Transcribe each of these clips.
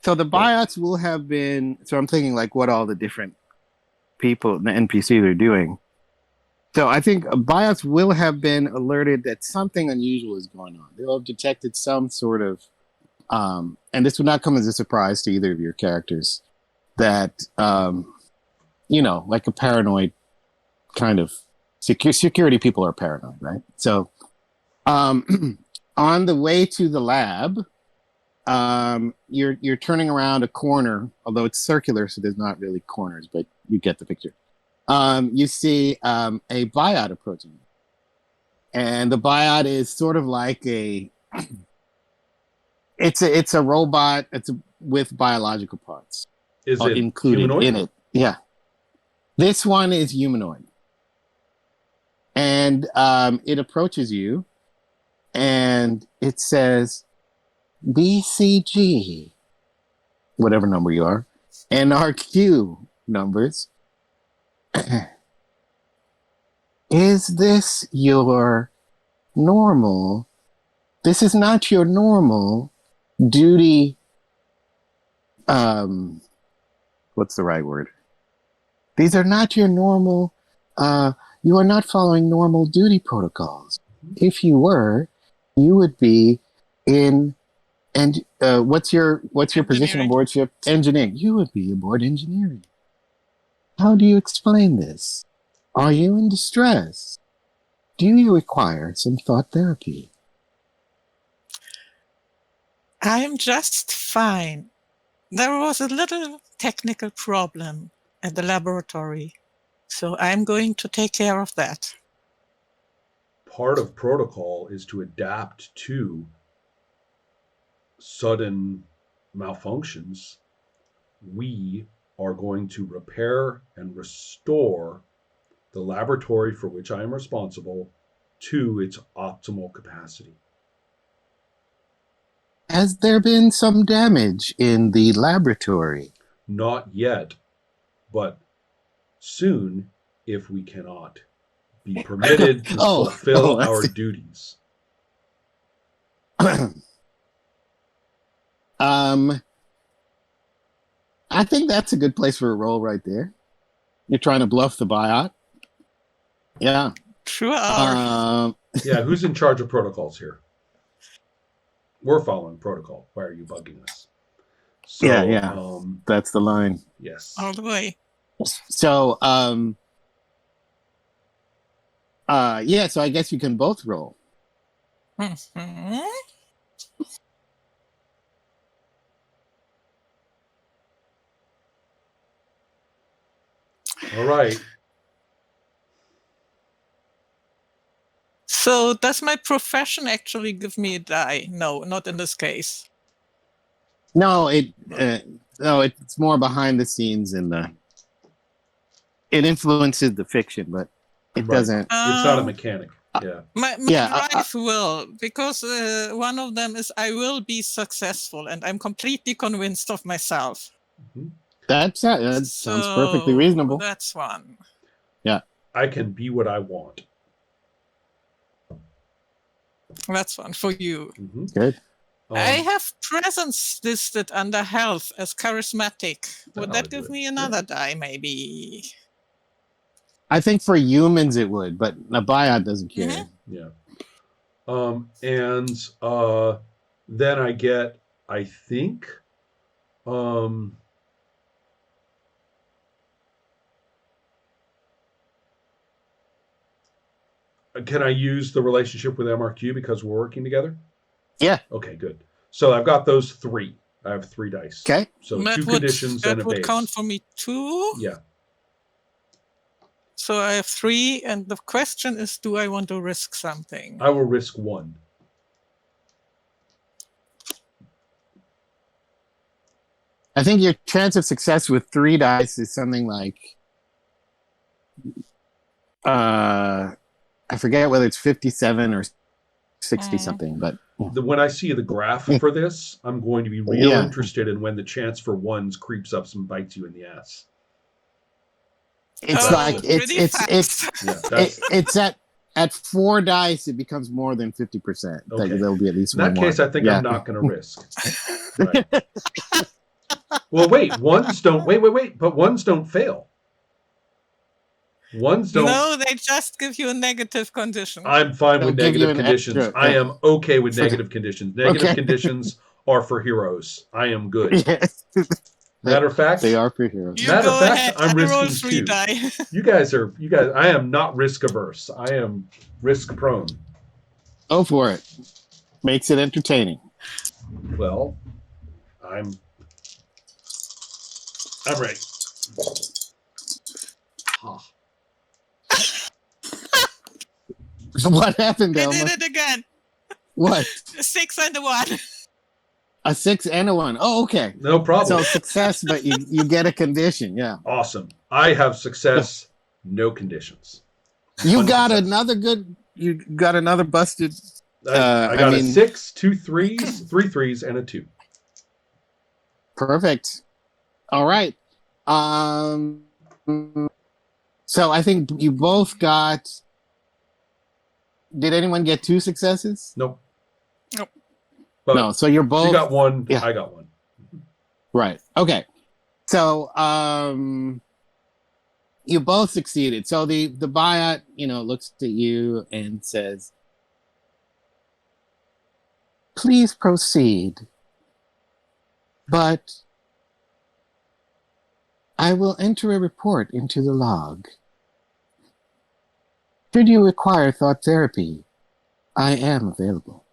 So the buyouts will have been. So I'm thinking like what all the different people, the NPCs are doing. So I think buyouts will have been alerted that something unusual is going on. They'll have detected some sort of, and this would not come as a surprise to either of your characters, that like a paranoid kind of security people are paranoid, right? So on the way to the lab, you're turning around a corner, although it's circular, so there's not really corners, but you get the picture. You see a buyout approaching you. And the buyout is sort of like it's a robot with biological parts. Is it included humanoid? In it? Yeah. This one is humanoid. And it approaches you and it says BCG, whatever number you are, NRQ numbers. Is this your normal? This is not your normal duty. What's the right word? These are not your normal. You are not following normal duty protocols. If you were, you would be in. And what's your position aboard ship? Engineering. You would be aboard engineering. How do you explain this? Are you in distress? Do you require some thought therapy? I'm just fine. There was a little technical problem at the laboratory, so I'm going to take care of that. Part of protocol is to adapt to sudden malfunctions. We are going to repair and restore the laboratory for which I am responsible to its optimal capacity. Has there been some damage in the laboratory? Not yet, but soon, if we cannot be permitted to fulfill our duties. I think that's a good place for a roll right there. You're trying to bluff the buyout. Yeah. Sure. Yeah, who's in charge of protocols here? We're following protocol. Why are you bugging us? So, yeah. That's the line. Yes. All the way. So, so I guess you can both roll. Mm-hmm. All right. So does my profession actually give me a die? No, not in this case. No, it's more behind the scenes it influences the fiction, but it doesn't. It's not a mechanic. Yeah. My drive will, because one of them is I will be successful, and I'm completely convinced of myself. Mm-hmm. That sounds perfectly reasonable. That's one. Yeah. I can be what I want. That's one for you. Mm-hmm. Good. I have presence listed under health as charismatic. Would that give me another die, maybe? I think for humans it would, but a buyout doesn't care. Mm-hmm. Yeah. And then I get, I think, can I use the relationship with MRQ because we're working together? Yeah. Okay, good. So I've got those three. I have 3 dice. Okay. So 2 conditions and a base. That would count for me too? Yeah. So I have 3, and the question is, do I want to risk something? I will risk 1. I think your chance of success with 3 dice is something like I forget whether it's 57 or 60 something, but when I see the graph for this, I'm going to be real interested in when the chance for 1s creeps up and bites you in the ass. It's at 4 dice it becomes more than 50%. Okay. There'll be at least in that one case, more. I think I'm not going to risk. Right. Well, wait. Ones don't. Wait. But ones don't fail. Ones don't. No, they just give you a negative condition. I'm fine They'll with give you negative an conditions. extra, I am okay with for- negative conditions. Negative Okay. conditions are for heroes. I am good. Yes. Matter of fact, They are for heroes. You matter of go fact, ahead. I'm I roll risking 3 2. die. You guys. I am not risk averse. I am risk prone. Go for it. Makes it entertaining. Well, I'm ready. Ah. What happened, I Elma? did it again. What? A 6 and a 1. A 6 and a 1. Oh, okay. No problem. So success, but you get a condition. Yeah. Awesome. I have success, no conditions. You One got success. another good. You got another busted. I got a 6, 2 3s, 3 3s, and a 2. Perfect. All right. So I think you both got. Did anyone get 2 successes? Nope. Nope. But No. So you're both you got 1. Yeah. I got 1. right. Okay. So you both succeeded. So the buyout, looks at you and says, "Please proceed, but I will enter a report into the log. Should you require thought therapy, I am available."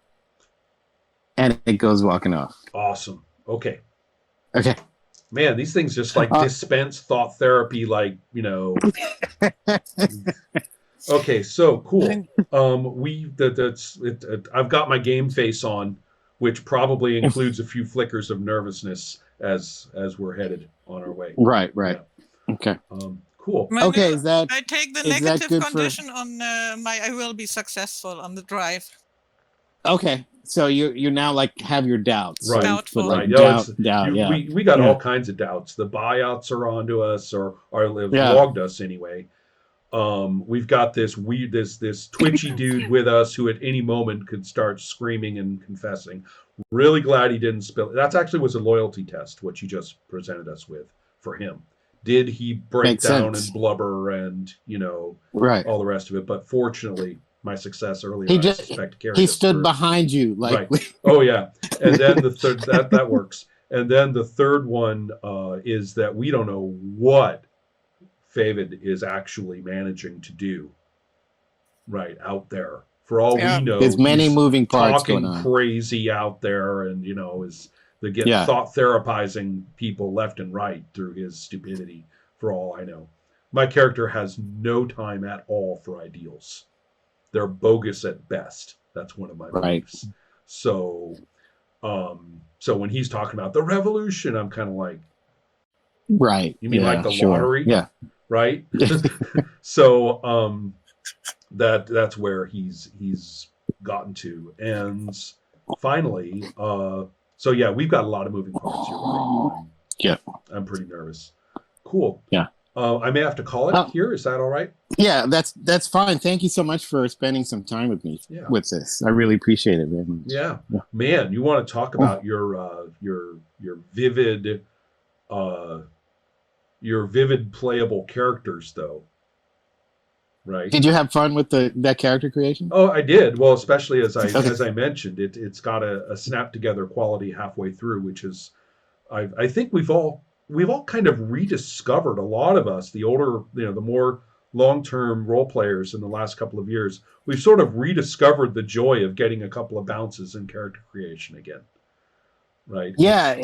And it goes walking off. Awesome. Okay. Okay. Man, these things just like dispense thought therapy, like, Okay, so cool. I've got my game face on, which probably includes a few flickers of nervousness as we're headed on our way. Right. Okay. Cool. Okay, is that I take the is that negative good for- condition on my I will be successful on the drive. okay? So you now like have your doubts, Right. So you Doubtful. put, like, Right. No, doubt. Yeah. We got Yeah. all kinds of doubts. The buyouts are onto us, or have Yeah. logged us anyway. We've got this twitchy dude with us who at any moment could start screaming and confessing. Really glad he didn't spill. That actually was a loyalty test, what you just presented us with for him. Did he break Makes down sense. and blubber and Right. all the rest of it? But fortunately, my success earlier, He I just- suspect, carried He us stood through. behind you, like. Right. Oh yeah, and then the third that works. And then the third one is that we don't know what Favid is actually managing to do right out there. For all Yeah. we know, There's many he's moving parts talking going on. crazy out there, and is they get Yeah. thought therapizing people left and right through his stupidity. For all I know, my character has no time at all for ideals. They're bogus at best. That's one of my Right. beliefs. So when he's talking about the revolution, I'm kind of like, Right. You mean like the lottery? Yeah. right? So that's where he's gotten to, and finally, so yeah, we've got a lot of moving parts here. Right? Yeah. I'm pretty nervous. Cool. Yeah. I may have to call it here. Is that all right? Yeah, that's fine. Thank you so much for spending some time with me with this. I really appreciate it very much. Yeah. Man, you want to talk about your vivid playable characters though. Right. Did you have fun with that character creation? Oh, I did. Well, especially as I mentioned, it's got a snap together quality halfway through, which is I think we've all kind of rediscovered, a lot of us, the older, the more long-term role players in the last couple of years, we've sort of rediscovered the joy of getting a couple of bounces in character creation again. Right. Yeah,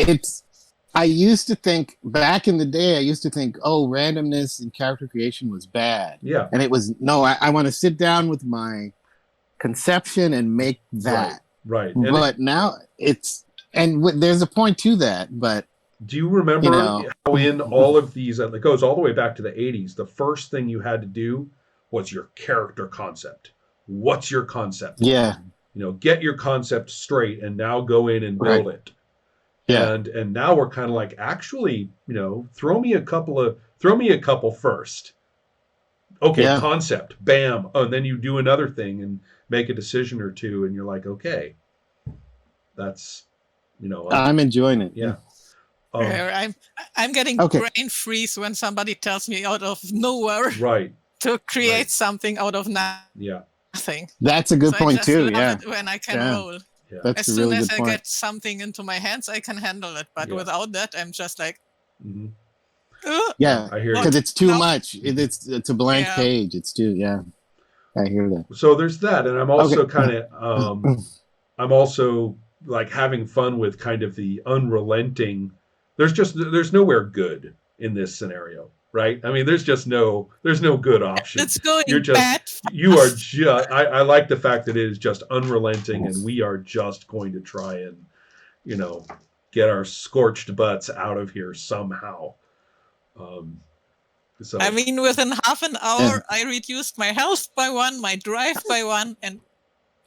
I used to think back in the day, oh, randomness in character creation was bad. Yeah. And it was, no, I want to sit down with my conception and make that. Right. But now there's a point to that, but. Do you remember how in all of these, it goes all the way back to the 80s, the first thing you had to do was your character concept. What's your concept? Yeah. Get your concept straight and now go in and build it. Yeah. And now we're kind of like, actually, throw me a couple first. Okay, yeah. Concept, bam. Oh, and then you do another thing and make a decision or two, and you're like, okay, that's, I'm enjoying it. Yeah. I'm getting Okay. brain freeze when somebody tells me out of nowhere Right. to create Right. something out of Yeah. nothing. That's a good So I point just too. love Yeah. it when I can Yeah. roll. Yeah. That's As a soon really as good I point. get something into my hands, I can handle it. But Yeah. without that, I'm just like, hmm Yeah. I hear Because you. it's too No. much. It's a blank Yeah. page. It's too, yeah. I hear that. So there's that, and I'm also Okay. kind of I'm also like having fun with kind of the unrelenting. There's nowhere good in this scenario, right? I mean, there's no good option. It's going You're just bad. you are just. I like the fact that it is just unrelenting, and we are just going to try and get our scorched butts out of here somehow. So I mean, within half an hour, Yeah. I reduced my health by 1, my drive by 1, and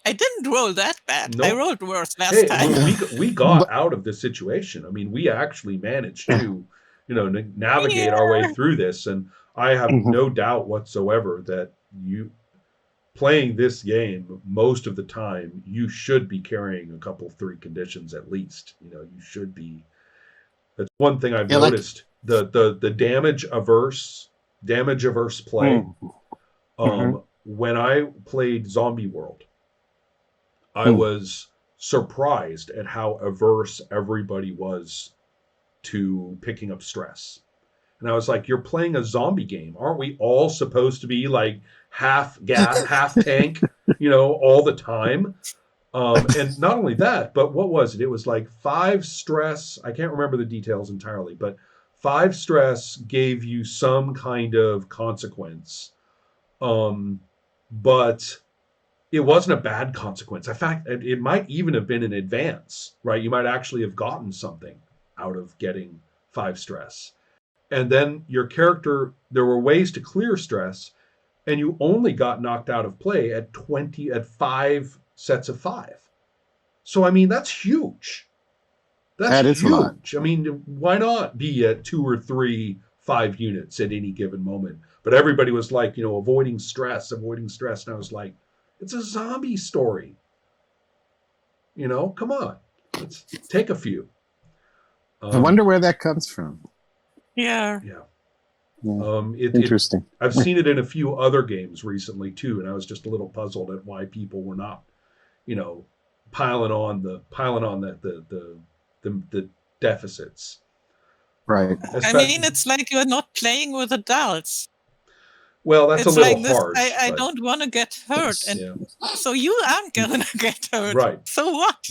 I didn't roll that bad. I Nope. rolled worse last Hey, time. we got out of this situation. I mean, we actually managed to, navigate our way Yeah. through this, and I have no doubt whatsoever that you playing this game most of the time, you should be carrying a couple 3 conditions at least. You should be. That's one thing I've Yeah, like- noticed. The damage averse play. When I played Zombie World, I was surprised at how averse everybody was to picking up stress. And I was like, you're playing a zombie game. Aren't we all supposed to be like half gas, half tank, all the time? And not only that, but what was it? It was like 5 stress. I can't remember the details entirely, but 5 stress gave you some kind of consequence. But it wasn't a bad consequence. In fact, it might even have been an advance, right? You might actually have gotten something out of getting 5 stress. And then your character, there were ways to clear stress, and you only got knocked out of play at 5 sets of 5. So, I mean, that's huge. That is a lot. huge. I mean, why not be at 2 or 3 5 units at any given moment? But everybody was like, avoiding stress. And I was like, it's a zombie story. Come on. Let's take a few. I wonder where that comes from. Yeah. Yeah. Interesting. I've seen it in a few other games recently too, and I was just a little puzzled at why people were not, piling on the deficits. Right. I mean, it's like you're not playing with adults. Well, that's It's a little like this, harsh. I but- don't want to get hurt. And Yeah. so you aren't going to get hurt. Right. So what?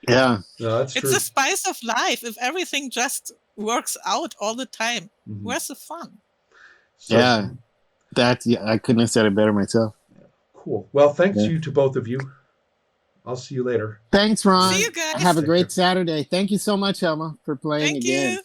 Yeah. No, that's It's true. the spice of life. If everything just works out all the time, Mhm. where's the fun? So, Yeah. I couldn't have said it better myself. Cool. Well, thanks Yeah. you to both of you. I'll see you later. Thanks, Ron. See you guys. Have a Take great care. Saturday. Thank you so much, Elma, for playing Thank again. you.